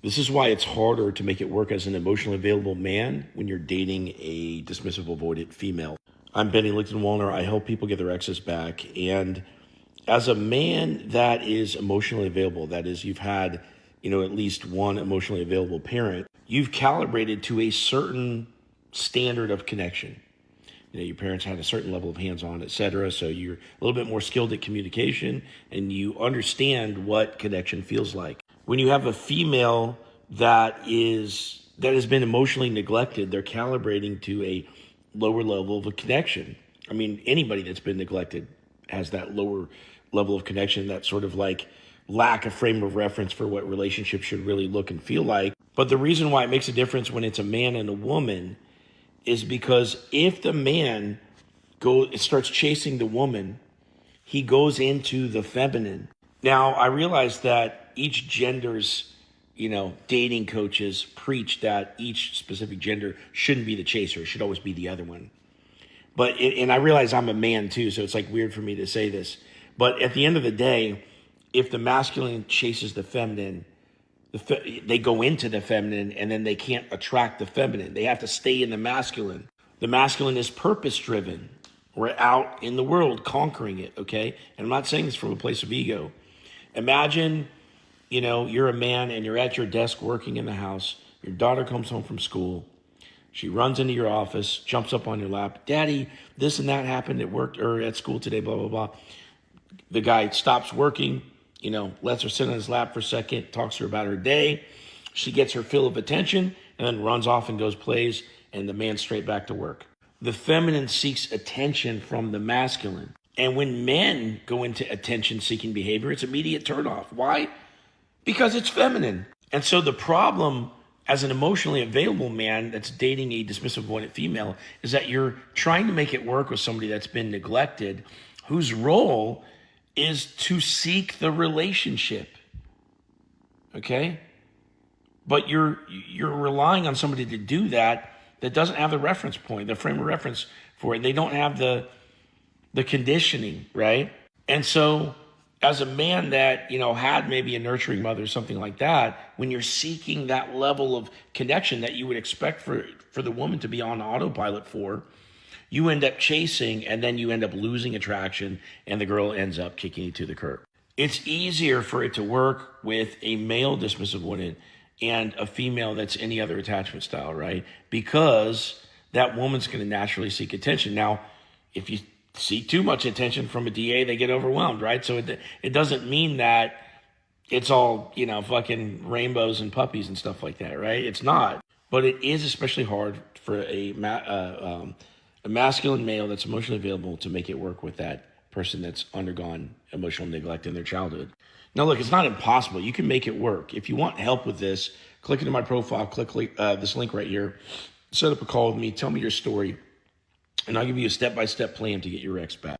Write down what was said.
This is why it's harder to make it work as an emotionally available man when you're dating a dismissive, avoidant female. I'm Benny Lichtenwalner. I help people get their exes back. And as a man that is emotionally available, that is, you've had, at least one emotionally available parent, you've calibrated to a certain standard of connection. Your parents had a certain level of hands-on, et cetera. So you're a little bit more skilled at communication and you understand what connection feels like. When you have a female that has been emotionally neglected, they're calibrating to a lower level of a connection. I mean, anybody that's been neglected has that lower level of connection, that sort of like lack of frame of reference for what relationships should really look and feel like. But the reason why it makes a difference when it's a man and a woman is because if the man starts chasing the woman, he goes into the feminine. Now, I realize that each gender's, dating coaches preach that each specific gender shouldn't be the chaser. It should always be the other one. And I realize I'm a man too, so it's like weird for me to say this. But at the end of the day, if the masculine chases the feminine, they go into the feminine and then they can't attract the feminine. They have to stay in the masculine. The masculine is purpose driven. We're out in the world conquering it, okay? And I'm not saying this from a place of ego. Imagine, you're a man and you're at your desk working in the house. Your daughter comes home from school. She runs into your office, jumps up on your lap. Daddy, this and that happened at work or at school today, blah, blah, blah. The guy stops working, lets her sit on his lap for a second, talks to her about her day. She gets her fill of attention and then runs off and goes plays, and the man's straight back to work. The feminine seeks attention from the masculine. And when men go into attention-seeking behavior, it's immediate turnoff. Why? Because it's feminine. And so the problem as an emotionally available man that's dating a dismissive, avoidant female is that you're trying to make it work with somebody that's been neglected, whose role is to seek the relationship, okay? But you're relying on somebody to do that doesn't have the reference point, the frame of reference for it. They don't have the conditioning, right? And so as a man that, had maybe a nurturing mother or something like that, when you're seeking that level of connection that you would expect for the woman to be on autopilot for, you end up chasing and then you end up losing attraction and the girl ends up kicking you to the curb. It's easier for it to work with a male dismissive avoidant and a female that's any other attachment style, right? Because that woman's going to naturally seek attention. Now, if you seek too much attention from a DA, they get overwhelmed, right? So it doesn't mean that it's all, fucking rainbows and puppies and stuff like that, right? It's not. But it is especially hard for a masculine male that's emotionally available to make it work with that person that's undergone emotional neglect in their childhood. Now, look, it's not impossible. You can make it work. If you want help with this, click into my profile, click this link right here, set up a call with me, tell me your story, and I'll give you a step-by-step plan to get your ex back.